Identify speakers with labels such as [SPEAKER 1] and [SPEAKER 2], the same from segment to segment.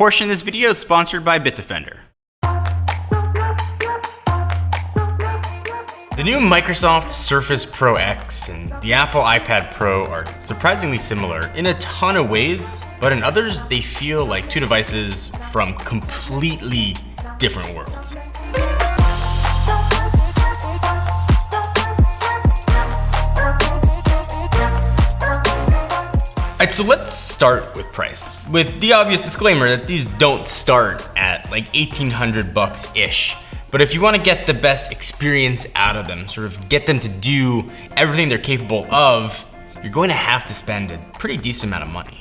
[SPEAKER 1] portion of this video is sponsored by Bitdefender. The new Microsoft Surface Pro X and the Apple iPad Pro are surprisingly similar in a ton of ways, but in others they feel like two devices from completely different worlds. Alright, so let's start with price, with the obvious disclaimer that these don't start at like 1,800 bucks-ish. But if you want to get the best experience out of them, sort of get them to do everything they're capable of, you're going to have to spend a pretty decent amount of money.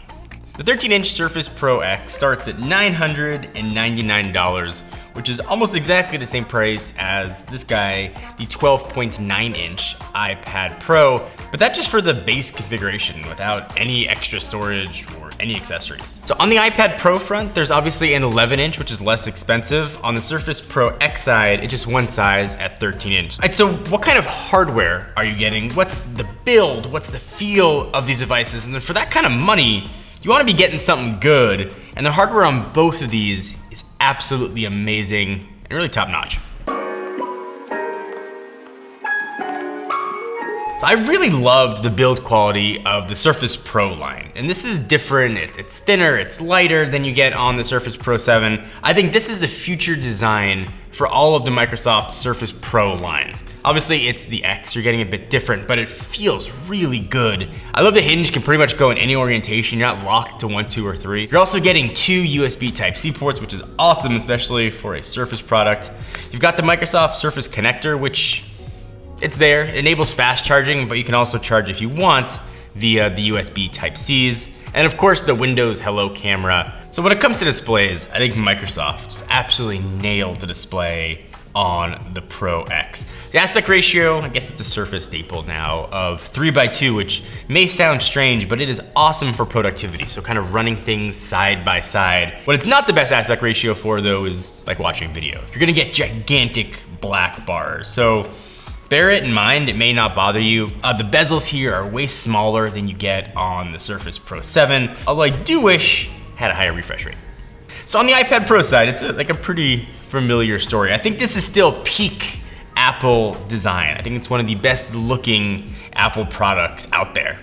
[SPEAKER 1] The 13-inch Surface Pro X starts at $999, which is almost exactly the same price as this guy, the 12.9-inch iPad Pro, but that's just for the base configuration without any extra storage or any accessories. So on the iPad Pro front, there's obviously an 11-inch, which is less expensive. On the Surface Pro X side, it's just one size at 13-inch. Alright, so what kind of hardware are you getting? What's the build? What's the feel of these devices? And then for that kind of money, you want to be getting something good, and the hardware on both of these is absolutely amazing and really top-notch. So I really loved the build quality of the Surface Pro line, and this is different. It's thinner, it's lighter than you get on the Surface Pro 7. I think this is the future design for all of the Microsoft Surface Pro lines. Obviously it's the X, you're getting a bit different, but it feels really good. I love the hinge can pretty much go in any orientation. You're not locked to 1, 2, or 3. You're also getting 2 USB Type-C ports, which is awesome, especially for a Surface product. You've got the Microsoft Surface connector, which it's there. It enables fast charging, but you can also charge if you want via the USB Type-Cs. And of course the Windows Hello camera. So when it comes to displays, I think Microsoft's absolutely nailed the display on the Pro X. The aspect ratio, I guess it's a Surface staple now, of 3:2, which may sound strange, but it is awesome for productivity. So kind of running things side by side. What it's not the best aspect ratio for though is like watching video. You're gonna get gigantic black bars. So bear it in mind, it may not bother you. The bezels here are way smaller than you get on the Surface Pro 7, although I do wish it had a higher refresh rate. So on the iPad Pro side, it's like a pretty familiar story. I think this is still peak Apple design. I think it's one of the best looking Apple products out there.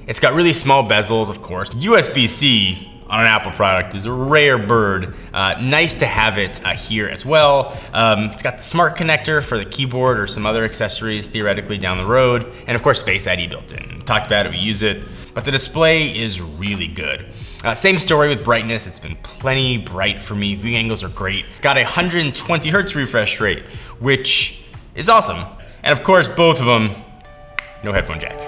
[SPEAKER 1] It's got really small bezels, of course. USB-C on an Apple product is a rare bird. Nice to have it here as well. It's got the smart connector for the keyboard or some other accessories theoretically down the road. And of course, Face ID built in. We talked about it, we use it, but the display is really good. Same story with brightness. It's been plenty bright for me. Viewing angles are great. Got a 120 hertz refresh rate, which is awesome. And of course, both of them, no headphone jack.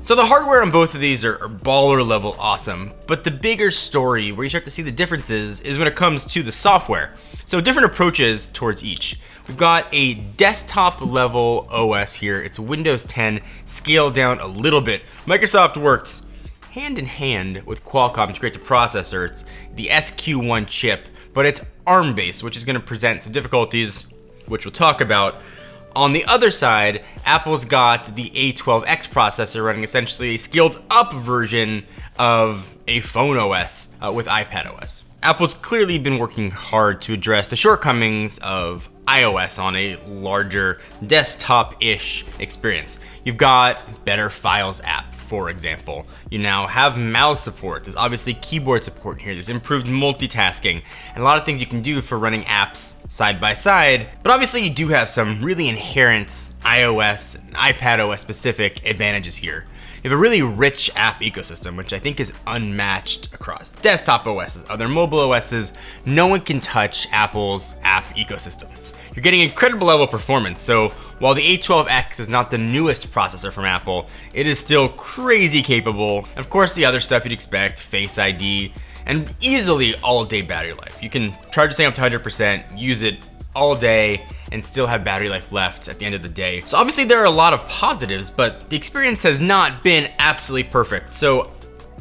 [SPEAKER 1] So the hardware on both of these are baller level awesome, but the bigger story where you start to see the differences is when it comes to the software. So different approaches towards each. We've got a desktop level OS here. It's Windows 10 scaled down a little bit. Microsoft worked hand in hand with Qualcomm to create the processor. It's the SQ1 chip, but it's ARM based, which is going to present some difficulties, which we'll talk about. On the other side, Apple's got the A12X processor running essentially a scaled up version of a phone OS with iPad OS. Apple's clearly been working hard to address the shortcomings of iOS on a larger desktop-ish experience. You've got better Files app, for example. You now have mouse support. There's obviously keyboard support here. There's improved multitasking and a lot of things you can do for running apps side by side. But obviously you do have some really inherent iOS and iPadOS specific advantages here. You have a really rich app ecosystem, which I think is unmatched across desktop OSs, other mobile OSs. No one can touch Apple's app ecosystems. You're getting incredible level of performance. So while the A12X is not the newest processor from Apple, it is still crazy capable. And of course, the other stuff you'd expect, Face ID, and easily all-day battery life. You can charge this thing up to 100%, use it all day, and still have battery life left at the end of the day. So obviously there are a lot of positives, but the experience has not been absolutely perfect. So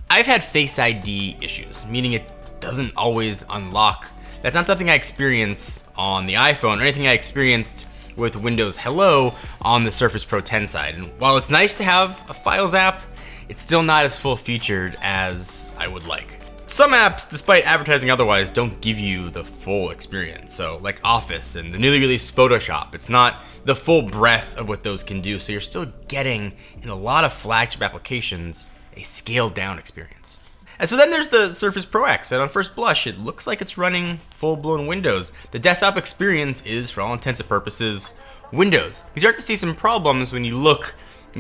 [SPEAKER 1] I've had Face ID issues, meaning it doesn't always unlock. That's not something I experience on the iPhone or anything I experienced with Windows Hello on the Surface Pro 10 side. And while it's nice to have a Files app, it's still not as full featured as I would like. Some apps, despite advertising otherwise, don't give you the full experience. So like Office and the newly released Photoshop, it's not the full breadth of what those can do. So you're still getting, in a lot of flagship applications, a scaled down experience. And so then there's the Surface Pro X, and on first blush, it looks like it's running full-blown Windows. The desktop experience is, for all intents and purposes, Windows. You start to see some problems when you look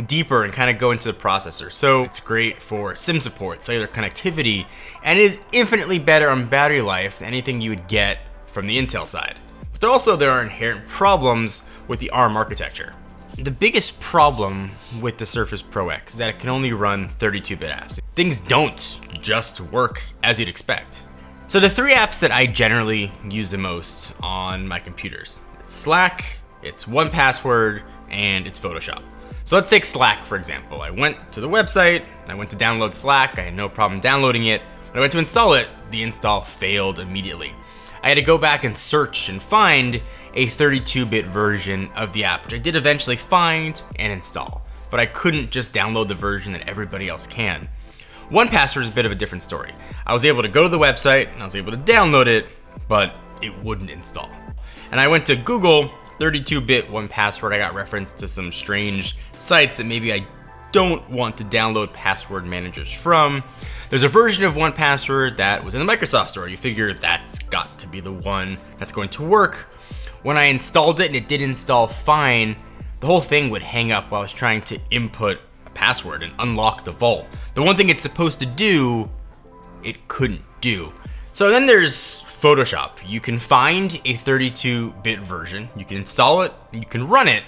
[SPEAKER 1] deeper and kind of go into the processor. So it's great for SIM support, cellular connectivity, and it is infinitely better on battery life than anything you would get from the Intel side. But there are inherent problems with the ARM architecture. The biggest problem with the Surface Pro X is that it can only run 32-bit apps. Things don't just work as you'd expect. So the 3 apps that I generally use the most on my computers, it's Slack, it's 1Password, and it's Photoshop. So let's take Slack, for example. I went to the website, I went to download Slack, I had no problem downloading it. When I went to install it, the install failed immediately. I had to go back and search and find a 32-bit version of the app, which I did eventually find and install, but I couldn't just download the version that everybody else can. 1Password is a bit of a different story. I was able to go to the website and I was able to download it, but it wouldn't install. And I went to Google 32-bit 1Password. I got referenced to some strange sites that maybe I don't want to download password managers from. There's a version of 1Password that was in the Microsoft Store. You figure that's got to be the one that's going to work. When I installed it and it did install fine, the whole thing would hang up while I was trying to input a password and unlock the vault. The one thing it's supposed to do, it couldn't do. So then there's Photoshop. You can find a 32-bit version, you can install it, you can run it,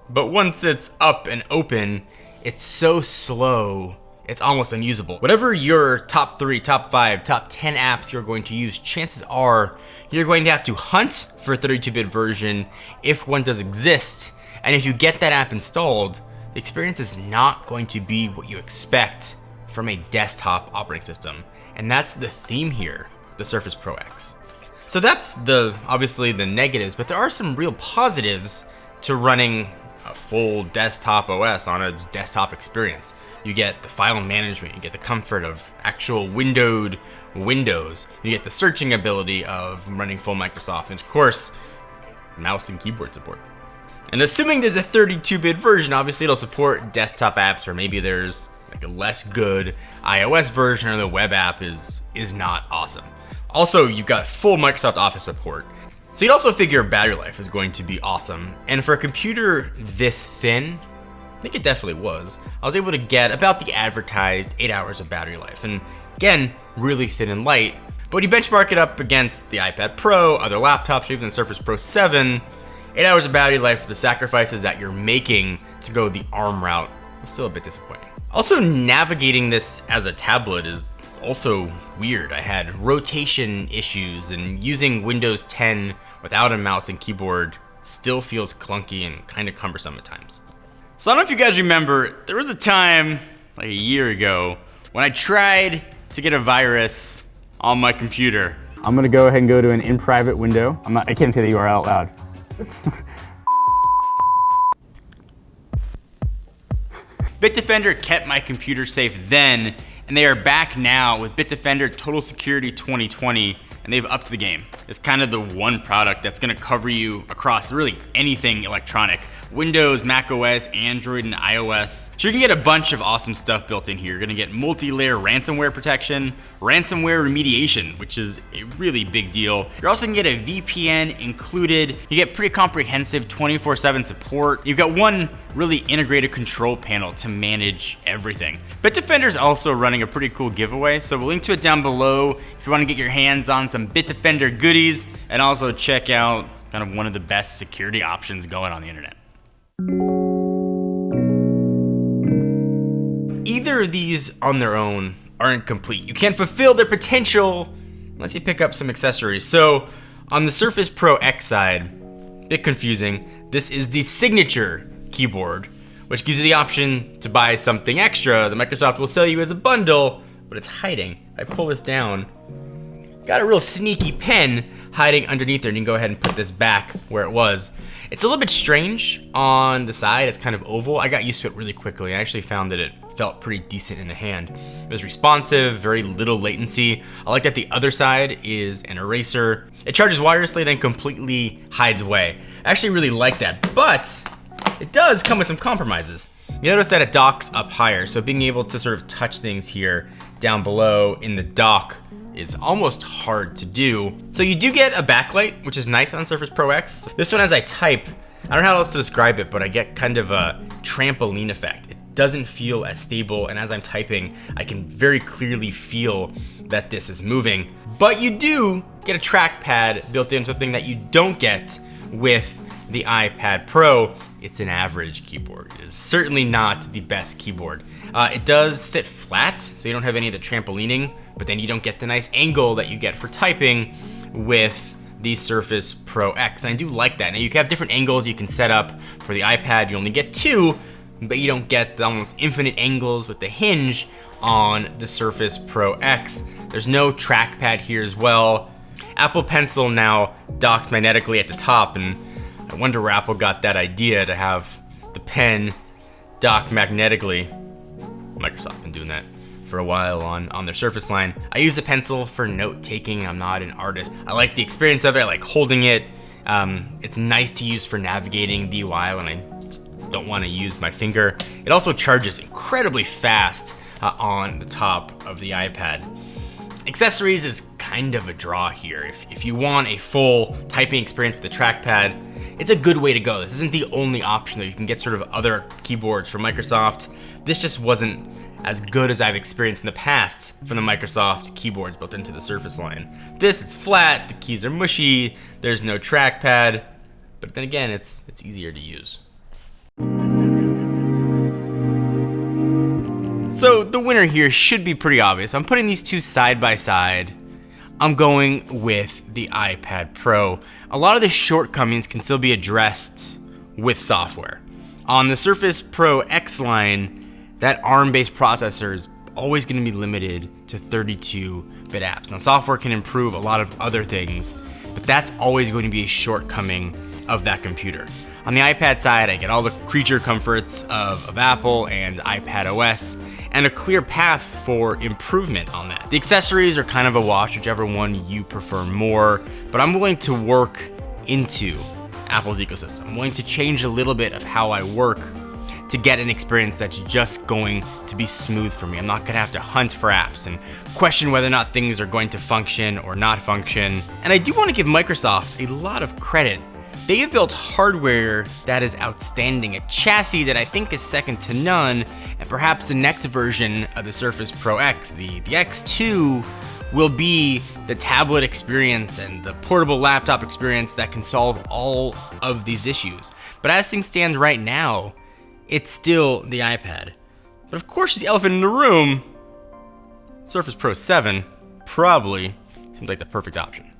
[SPEAKER 1] but once it's up and open, it's so slow, it's almost unusable. Whatever your top 3, top 5, top 10 apps you're going to use, chances are you're going to have to hunt for a 32-bit version if one does exist, and if you get that app installed, the experience is not going to be what you expect from a desktop operating system. And that's the theme here, the Surface Pro X. So that's obviously the negatives, but there are some real positives to running a full desktop OS on a desktop experience. You get the file management, you get the comfort of actual windowed Windows, you get the searching ability of running full Microsoft, and of course, mouse and keyboard support. And assuming there's a 32-bit version, obviously it'll support desktop apps, or maybe there's like a less good iOS version, or the web app is not awesome. Also, you've got full Microsoft Office support. So you'd also figure battery life is going to be awesome. And for a computer this thin, I think it definitely was, I was able to get about the advertised 8 hours of battery life. And again, really thin and light. But when you benchmark it up against the iPad Pro, other laptops, or even the Surface Pro 7, 8 hours of battery life for the sacrifices that you're making to go the ARM route is still a bit disappointing. Also, navigating this as a tablet is also weird. I had rotation issues, and using Windows 10 without a mouse and keyboard still feels clunky and kind of cumbersome at times. So I don't know if you guys remember, there was a time like a year ago when I tried to get a virus on my computer. I'm gonna go ahead and go to an in private window. I can't say the URL out loud. Bitdefender kept my computer safe then, and they are back now with Bitdefender Total Security 2020, and they've upped the game. It's kind of the one product that's gonna cover you across really anything electronic. Windows, Mac OS, Android, and iOS. So you're gonna get a bunch of awesome stuff built in here. You're gonna get multi-layer ransomware protection, ransomware remediation, which is a really big deal. You're also gonna get a VPN included. You get pretty comprehensive 24/7 support. You've got one really integrated control panel to manage everything. Bitdefender's also running a pretty cool giveaway, so we'll link to it down below if you wanna get your hands on some Bitdefender goodies, and also check out kind of one of the best security options going on the internet. Either of these on their own aren't complete. You can't fulfill their potential unless you pick up some accessories. So on the Surface Pro X side, bit confusing, this is the signature keyboard, which gives you the option to buy something extra that Microsoft will sell you as a bundle, but it's hiding. If I pull this down, got a real sneaky pen hiding underneath there, and you can go ahead and put this back where it was. It's a little bit strange on the side. It's kind of oval. I got used to it really quickly. I actually found that it felt pretty decent in the hand. It was responsive, very little latency. I like that the other side is an eraser. It charges wirelessly, then completely hides away. I actually really like that, but it does come with some compromises. You notice that it docks up higher, so being able to sort of touch things here down below in the dock is almost hard to do. So you do get a backlight, which is nice on Surface Pro X. This one, as I type, I don't know how else to describe it, but I get kind of a trampoline effect. It doesn't feel as stable, and as I'm typing, I can very clearly feel that this is moving. But you do get a trackpad built in, something that you don't get with the iPad Pro. It's an average keyboard. It is certainly not the best keyboard. It does sit flat, so you don't have any of the trampolining, but then you don't get the nice angle that you get for typing with the Surface Pro X. And I do like that. Now you can have different angles you can set up for the iPad. You only get 2, but you don't get the almost infinite angles with the hinge on the Surface Pro X. There's no trackpad here as well. Apple Pencil now docks magnetically at the top, and I wonder where Apple got that idea to have the pen dock magnetically. Microsoft's been doing that for a while on their Surface line. I use a pencil for note taking. I'm not an artist. I like the experience of it. I like holding it. It's nice to use for navigating the UI when I don't want to use my finger. It also charges incredibly fast on the top of the iPad. Accessories is kind of a draw here. If you want a full typing experience with the trackpad, it's a good way to go. This isn't the only option though. You can get sort of other keyboards from Microsoft. This just wasn't as good as I've experienced in the past from the Microsoft keyboards built into the Surface line. This, it's flat, the keys are mushy, there's no trackpad, but then again, it's easier to use. So the winner here should be pretty obvious. I'm putting these two side by side. I'm going with the iPad Pro. A lot of the shortcomings can still be addressed with software. On the Surface Pro X line, that ARM-based processor is always going to be limited to 32-bit apps. Now, software can improve a lot of other things, but that's always going to be a shortcoming of that computer. On the iPad side, I get all the creature comforts of Apple and iPad OS, and a clear path for improvement on that. The accessories are kind of a wash, whichever one you prefer more, but I'm willing to work into Apple's ecosystem. I'm willing to change a little bit of how I work to get an experience that's just going to be smooth for me. I'm not gonna have to hunt for apps and question whether or not things are going to function or not function. And I do want to give Microsoft a lot of credit. They have built hardware that is outstanding, a chassis that I think is second to none, and perhaps the next version of the Surface Pro X, the X2, will be the tablet experience and the portable laptop experience that can solve all of these issues. But as things stand right now, it's still the iPad. But of course, the elephant in the room, Surface Pro 7 probably seems like the perfect option.